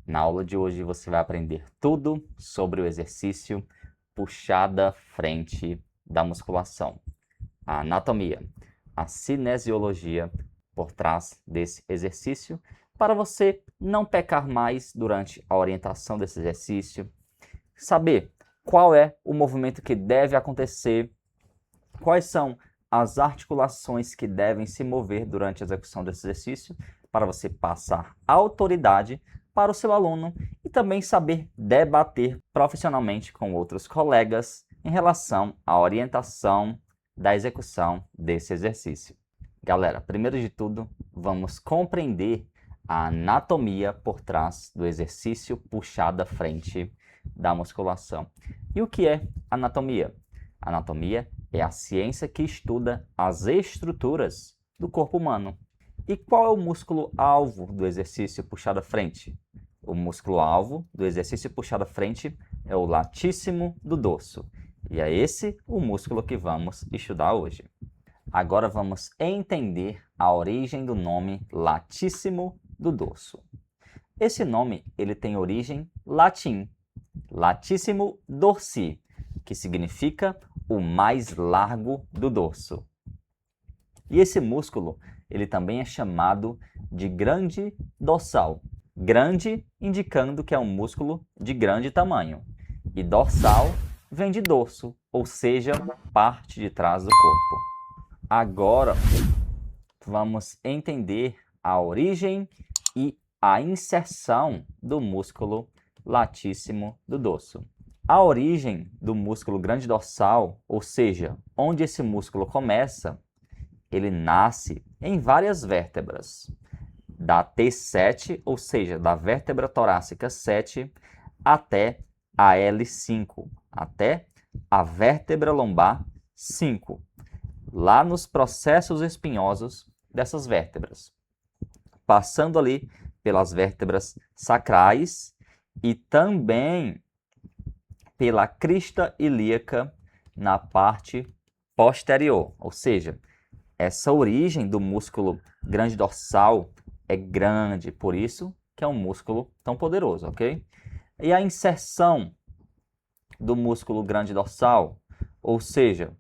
Na aula de hoje você vai aprender tudo sobre o exercício puxada frente da musculação, a anatomia, a cinesiologia por trás desse exercício, para você não pecar mais durante a orientação desse exercício, saber qual é o movimento que deve acontecer, quais são as articulações que devem se mover durante a execução desse exercício, para você passar autoridade para o seu aluno e também saber debater profissionalmente com outros colegas em relação à orientação da execução desse exercício. Galera, primeiro de tudo, vamos compreender a anatomia por trás do exercício puxada frente da musculação. E o que é anatomia? Anatomia é a ciência que estuda as estruturas do corpo humano. E qual é o músculo-alvo do exercício puxado à frente? O músculo-alvo do exercício puxado à frente é o latíssimo do dorso. E é esse o músculo que vamos estudar hoje. Agora vamos entender a origem do nome latíssimo do dorso. Esse nome ele tem origem latim, latissimo dorsi, que significa o mais largo do dorso. E esse músculo ele também é chamado de grande dorsal. Grande indicando que é um músculo de grande tamanho. E dorsal vem de dorso, ou seja, parte de trás do corpo. Agora vamos entender a origem e a inserção do músculo latíssimo do dorso. A origem do músculo grande dorsal, ou seja, onde esse músculo começa, ele nasce em várias vértebras, da T7, ou seja, da vértebra torácica 7, até a L5, até a vértebra lombar 5, lá nos processos espinhosos dessas vértebras, passando ali pelas vértebras sacrais e também pela crista ilíaca na parte posterior, ou seja, essa origem do músculo grande dorsal é grande, por isso que é um músculo tão poderoso, ok? E a inserção do músculo grande dorsal, ou seja,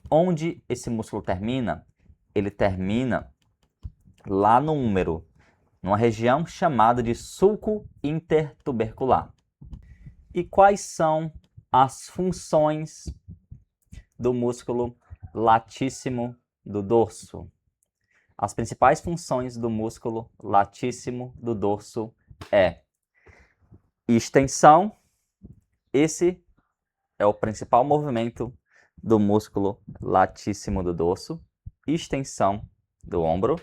onde esse músculo termina? Ele termina lá no úmero, numa região chamada de sulco intertubercular. E quais são as funções do músculo latíssimo do dorso? As principais funções do músculo latíssimo do dorso é extensão. Esse é o principal movimento do músculo latíssimo do dorso. Extensão do ombro,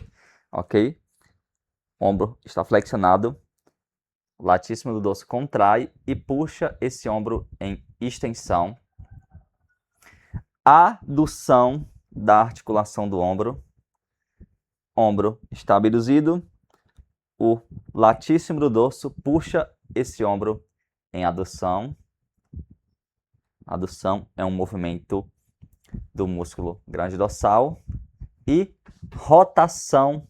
ok? O ombro está flexionado. O latíssimo do dorso contrai e puxa esse ombro em extensão. Adução da articulação do ombro. Ombro está abduzido, o latíssimo do dorso puxa esse ombro em adução. Adução é um movimento do músculo grande dorsal. E rotação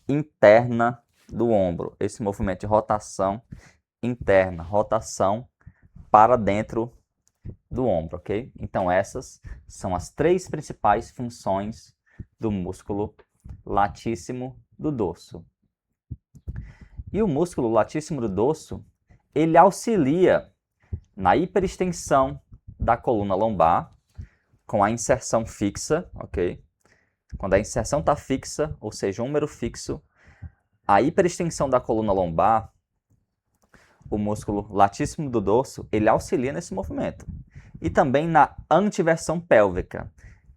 interna do ombro. Esse movimento de rotação interna, rotação para dentro do ombro, ok? Então essas são as três principais funções do músculo latíssimo do dorso. E o músculo latíssimo do dorso, ele auxilia na hiperextensão da coluna lombar com a inserção fixa, ok? Quando a inserção está fixa, ou seja, um número fixo, a hiperextensão da coluna lombar, o músculo latíssimo do dorso, ele auxilia nesse movimento. E também na anteversão pélvica,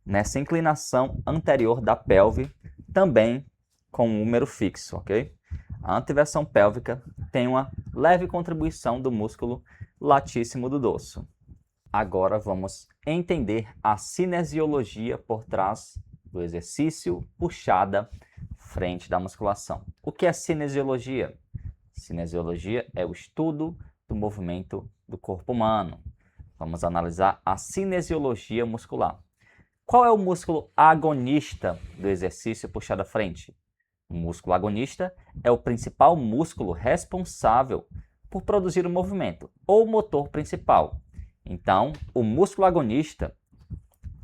nessa inclinação anterior da pelve, também com um número fixo, ok? A anteversão pélvica tem uma leve contribuição do músculo latíssimo do dorso. Agora vamos entender a cinesiologia por trás do exercício puxada frente da musculação. O que é cinesiologia? Cinesiologia é o estudo do movimento do corpo humano. Vamos analisar a cinesiologia muscular. Qual é o músculo agonista do exercício puxado à frente? O músculo agonista é o principal músculo responsável por produzir o movimento, ou motor principal. Então, o músculo agonista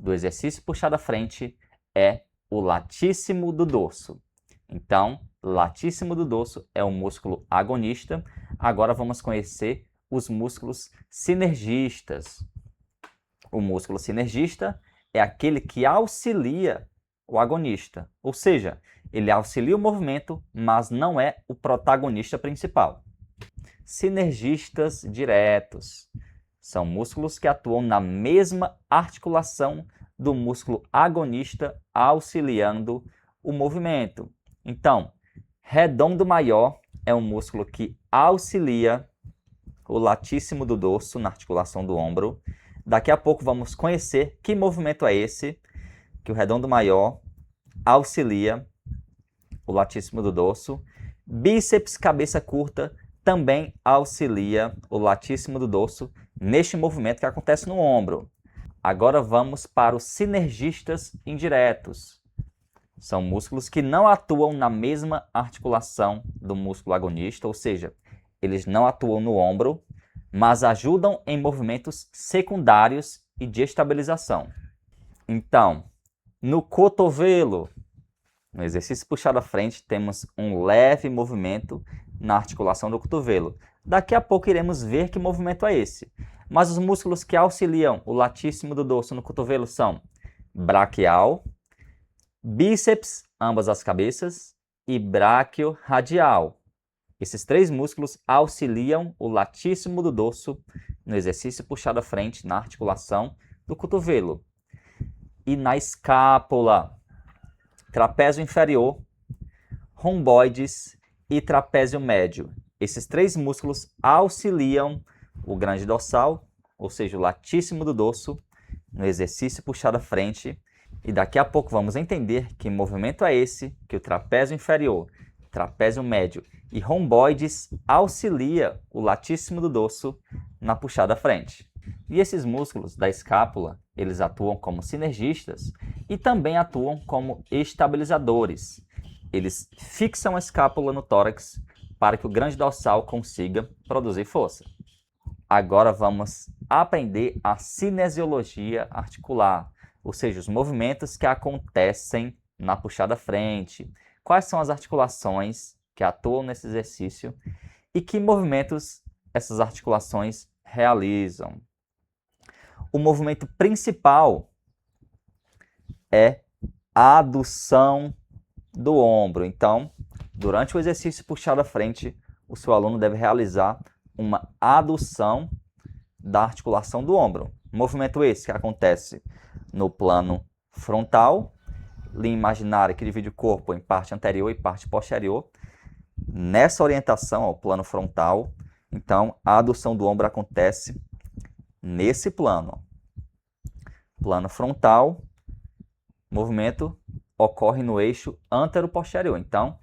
do exercício puxado à frente é o latíssimo do dorso. Então, latíssimo do dorso é o músculo agonista. Agora vamos conhecer os músculos sinergistas. O músculo sinergista é aquele que auxilia o agonista, ou seja, ele auxilia o movimento, mas não é o protagonista principal. Sinergistas diretos são músculos que atuam na mesma articulação do músculo agonista, auxiliando o movimento. Então, redondo maior é um músculo que auxilia o latíssimo do dorso na articulação do ombro. Daqui a pouco vamos conhecer que movimento é esse, que o redondo maior auxilia o latíssimo do dorso. Bíceps cabeça curta também auxilia o latíssimo do dorso neste movimento que acontece no ombro. Agora vamos para os sinergistas indiretos. São músculos que não atuam na mesma articulação do músculo agonista, ou seja, eles não atuam no ombro, mas ajudam em movimentos secundários e de estabilização. Então, no cotovelo, no exercício puxado à frente, temos um leve movimento na articulação do cotovelo. Daqui a pouco iremos ver que movimento é esse. Mas os músculos que auxiliam o latíssimo do dorso no cotovelo são braquial, bíceps, ambas as cabeças, e braquioradial. Esses três músculos auxiliam o latíssimo do dorso no exercício puxado à frente, na articulação do cotovelo. E na escápula, trapézio inferior, romboides e trapézio médio. Esses três músculos auxiliam o grande dorsal, ou seja, o latíssimo do dorso, no exercício puxado à frente. E daqui a pouco vamos entender que movimento é esse que o trapézio inferior, trapézio médio e romboides auxilia o latíssimo do dorso na puxada à frente. E esses músculos da escápula, eles atuam como sinergistas e também atuam como estabilizadores. Eles fixam a escápula no tórax para que o grande dorsal consiga produzir força. Agora vamos aprender a cinesiologia articular, ou seja, os movimentos que acontecem na puxada à frente. Quais são as articulações que atuam nesse exercício e que movimentos essas articulações realizam. O movimento principal é a adução do ombro. Então, durante o exercício puxado à frente, o seu aluno deve realizar uma adução da articulação do ombro. Movimento esse que acontece no plano frontal, linha imaginária que divide o corpo em parte anterior e parte posterior. Nessa orientação ao plano frontal, então a adução do ombro acontece nesse plano. Plano frontal, movimento ocorre no eixo antero-posterior. Então,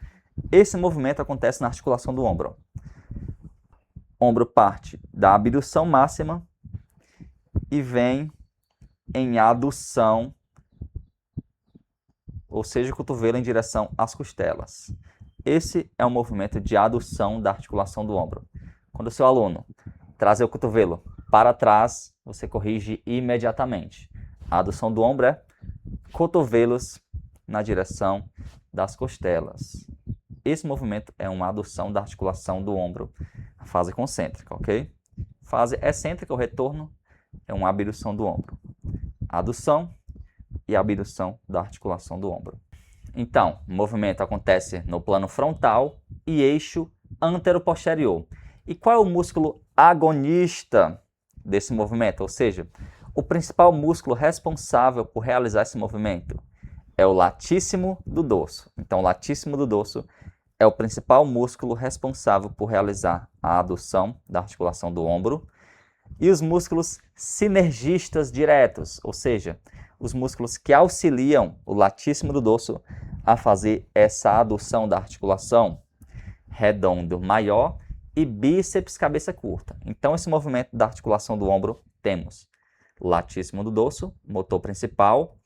esse movimento acontece na articulação do ombro. Ombro parte da abdução máxima e vem em adução, ou seja, o cotovelo em direção às costelas. Esse é o movimento de adução da articulação do ombro. Quando o seu aluno trazer o cotovelo para trás, você corrige imediatamente. A adução do ombro é cotovelos na direção das costelas. Esse movimento é uma adução da articulação do ombro, a fase concêntrica, ok? Fase excêntrica, o retorno, é uma abdução do ombro. Adução e abdução da articulação do ombro. Então, o movimento acontece no plano frontal e eixo antero-posterior. E qual é o músculo agonista desse movimento? Ou seja, o principal músculo responsável por realizar esse movimento é o latíssimo do dorso. Então, o latíssimo do dorso é o principal músculo responsável por realizar a adução da articulação do ombro. E os músculos sinergistas diretos, ou seja, os músculos que auxiliam o latíssimo do dorso a fazer essa adução da articulação, redondo maior e bíceps cabeça curta. Então, esse movimento da articulação do ombro temos latíssimo do dorso, motor principal,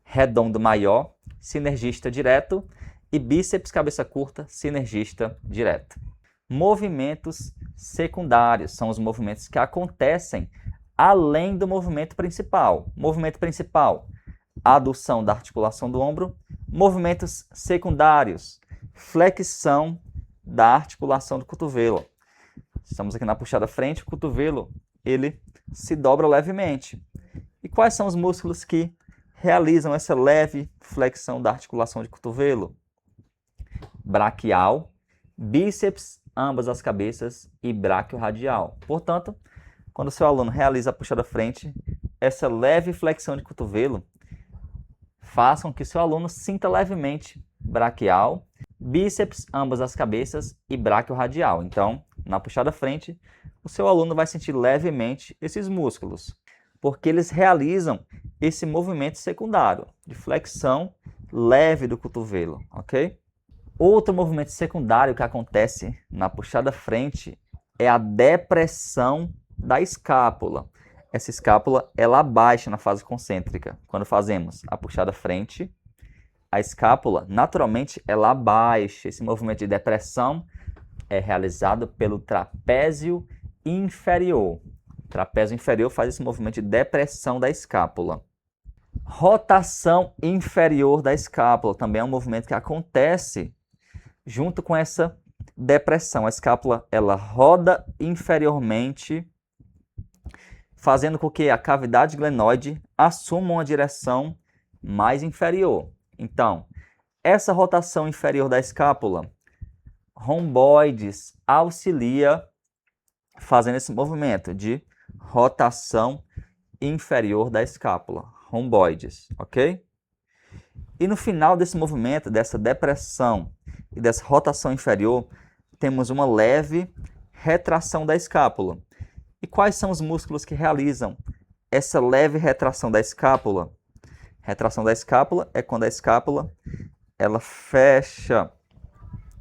redondo maior, sinergista direto, e bíceps cabeça curta, sinergista direto. Movimentos secundários são os movimentos que acontecem além do movimento principal. Movimento principal, adução da articulação do ombro. Movimentos secundários, flexão da articulação do cotovelo. Estamos aqui na puxada frente, o cotovelo ele se dobra levemente. E quais são os músculos que realizam essa leve flexão da articulação de cotovelo? Braquial, bíceps, ambas as cabeças e braquiorradial. Portanto, quando o seu aluno realiza a puxada frente, essa leve flexão de cotovelo faz com que o seu aluno sinta levemente braquial, bíceps, ambas as cabeças e braquiorradial. Então, na puxada frente, o seu aluno vai sentir levemente esses músculos, porque eles realizam esse movimento secundário de flexão leve do cotovelo, ok? Outro movimento secundário que acontece na puxada frente é a depressão da escápula. Essa escápula ela abaixa na fase concêntrica. Quando fazemos a puxada frente, a escápula naturalmente ela abaixa. Esse movimento de depressão é realizado pelo trapézio inferior. O trapézio inferior faz esse movimento de depressão da escápula. Rotação inferior da escápula também é um movimento que acontece junto com essa depressão. A escápula ela roda inferiormente, fazendo com que a cavidade glenoide assuma uma direção mais inferior. Então, essa rotação inferior da escápula, romboides auxilia fazendo esse movimento de rotação inferior da escápula, romboides, ok? E no final desse movimento, dessa depressão e dessa rotação inferior, temos uma leve retração da escápula. E quais são os músculos que realizam essa leve retração da escápula? Retração da escápula é quando a escápula ela fecha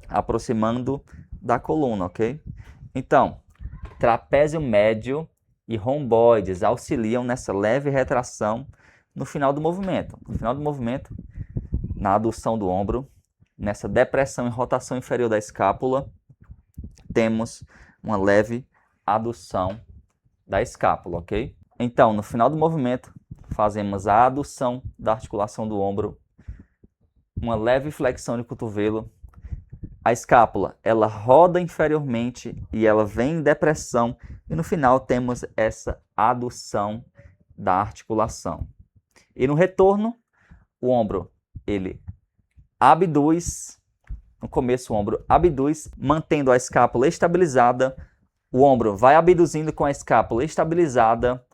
aproximando da coluna, ok? Então, trapézio médio e romboides auxiliam nessa leve retração no final do movimento. No final do movimento, na adução do ombro, nessa depressão e rotação inferior da escápula, temos uma leve adução da escápula, ok? Então, no final do movimento, fazemos a adução da articulação do ombro, uma leve flexão de cotovelo, a escápula, ela roda inferiormente e ela vem em depressão, e no final temos essa adução da articulação. E no retorno, o ombro, ele abduz, no começo o ombro abduz, mantendo a escápula estabilizada, o ombro vai abduzindo com a escápula estabilizada,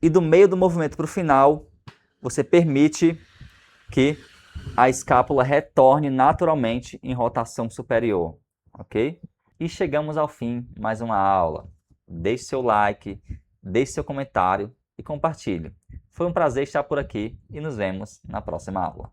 e do meio do movimento para o final, você permite que a escápula retorne naturalmente em rotação superior, ok? E chegamos ao fim de mais uma aula. Deixe seu like, deixe seu comentário e compartilhe. Foi um prazer estar por aqui e nos vemos na próxima aula.